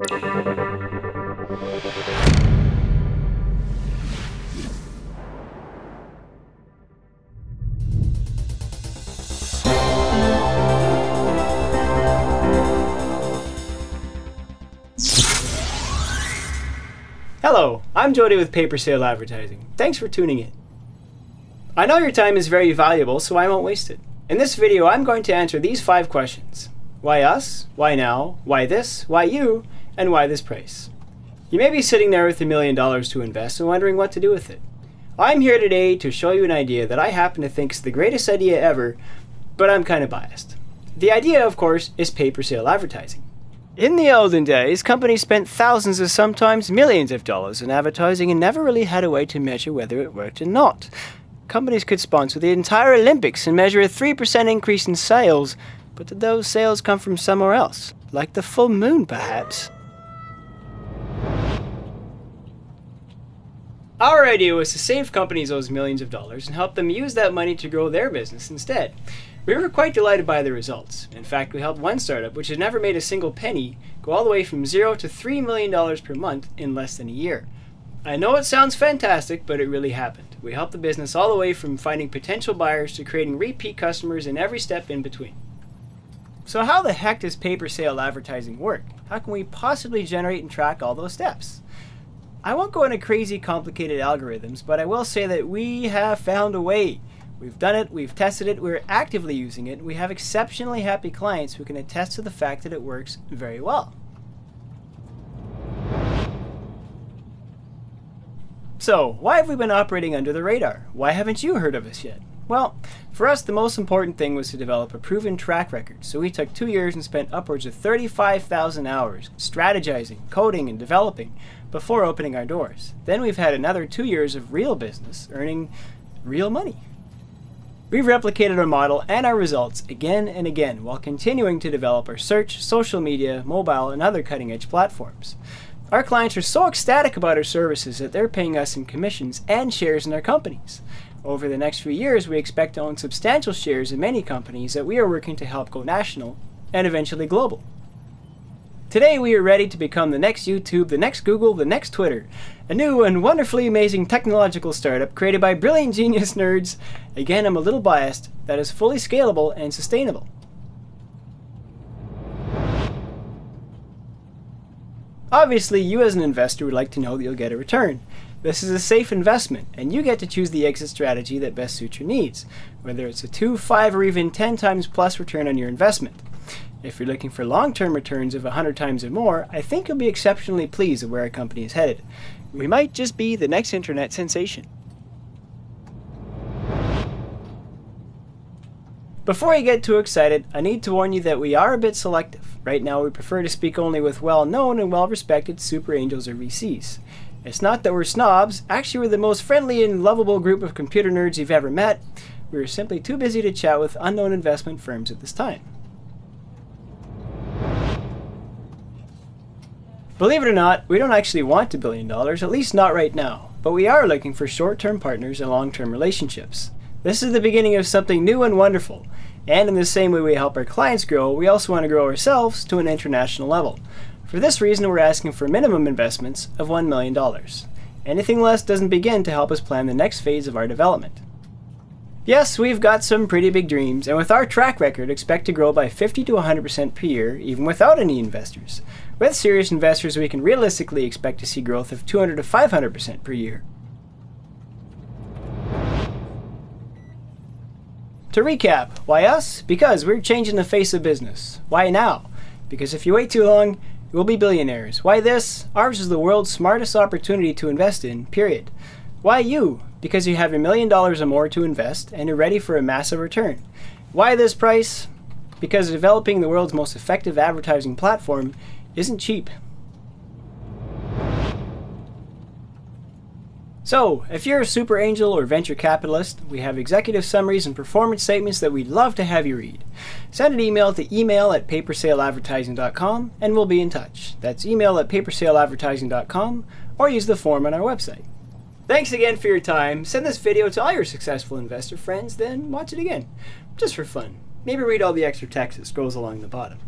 Hello, I'm Jody with Paper Sale Advertising. Thanks for tuning in. I know your time is very valuable, so I won't waste it. In this video, I'm going to answer these 5 questions. Why us? Why now? Why this? Why you? And why this price? You may be sitting there with $1 million to invest and wondering what to do with it. I'm here today to show you an idea that I happen to think is the greatest idea ever, but I'm kind of biased. The idea, of course, is paper sale advertising. In the olden days, companies spent thousands or sometimes millions of dollars in advertising and never really had a way to measure whether it worked or not. Companies could sponsor the entire Olympics and measure a 3% increase in sales, but did those sales come from somewhere else? Like the full moon, perhaps? Our idea was to save companies those millions of dollars and help them use that money to grow their business instead. We were quite delighted by the results. In fact, we helped one startup, which had never made a single penny, go all the way from $0 to $3 million per month in less than a year. I know it sounds fantastic, but it really happened. We helped the business all the way from finding potential buyers to creating repeat customers and every step in between. So how the heck does paper sale advertising work? How can we possibly generate and track all those steps? I won't go into crazy complicated algorithms, but I will say that we have found a way. We've done it, we've tested it, we're actively using it, we have exceptionally happy clients who can attest to the fact that it works very well. So, why have we been operating under the radar? Why haven't you heard of us yet? Well, for us the most important thing was to develop a proven track record, so we took 2 years and spent upwards of 35,000 hours strategizing, coding, and developing before opening our doors. Then we've had another 2 years of real business, earning real money. We've replicated our model and our results again and again while continuing to develop our search, social media, mobile, and other cutting-edge platforms. Our clients are so ecstatic about our services that they're paying us in commissions and shares in their companies. Over the next few years, we expect to own substantial shares in many companies that we are working to help go national and eventually global. Today we are ready to become the next YouTube, the next Google, the next Twitter, a new and wonderfully amazing technological startup created by brilliant genius nerds, again I'm a little biased, that is fully scalable and sustainable. Obviously, you as an investor would like to know that you'll get a return. This is a safe investment, and you get to choose the exit strategy that best suits your needs, whether it's a 2, 5, or even 10 times plus return on your investment. If you're looking for long-term returns of 100 times or more, I think you'll be exceptionally pleased with where our company is headed. We might just be the next internet sensation. Before you get too excited, I need to warn you that we are a bit selective. Right now we prefer to speak only with well-known and well-respected Super Angels or VCs. It's not that we're snobs, actually we're the most friendly and lovable group of computer nerds you've ever met. We're simply too busy to chat with unknown investment firms at this time. Believe it or not, we don't actually want $1 billion, at least not right now, but we are looking for short-term partners and long-term relationships. This is the beginning of something new and wonderful, and in the same way we help our clients grow, we also want to grow ourselves to an international level. For this reason, we're asking for minimum investments of $1 million. Anything less doesn't begin to help us plan the next phase of our development. Yes, we've got some pretty big dreams, and with our track record, expect to grow by 50 to 100% per year, even without any investors. With serious investors, we can realistically expect to see growth of 200 to 500% per year. To recap, why us? Because we're changing the face of business. Why now? Because if you wait too long, you'll be billionaires. Why this? Ours is the world's smartest opportunity to invest in, period. Why you? Because you have $1 million or more to invest and you're ready for a massive return. Why this price? Because developing the world's most effective advertising platform isn't cheap. So, if you're a super angel or venture capitalist, we have executive summaries and performance statements that we'd love to have you read. Send an email to email@papersaleadvertising.com and we'll be in touch. That's email@papersaleadvertising.com or use the form on our website. Thanks again for your time. Send this video to all your successful investor friends, then watch it again, just for fun. Maybe read all the extra text that scrolls along the bottom.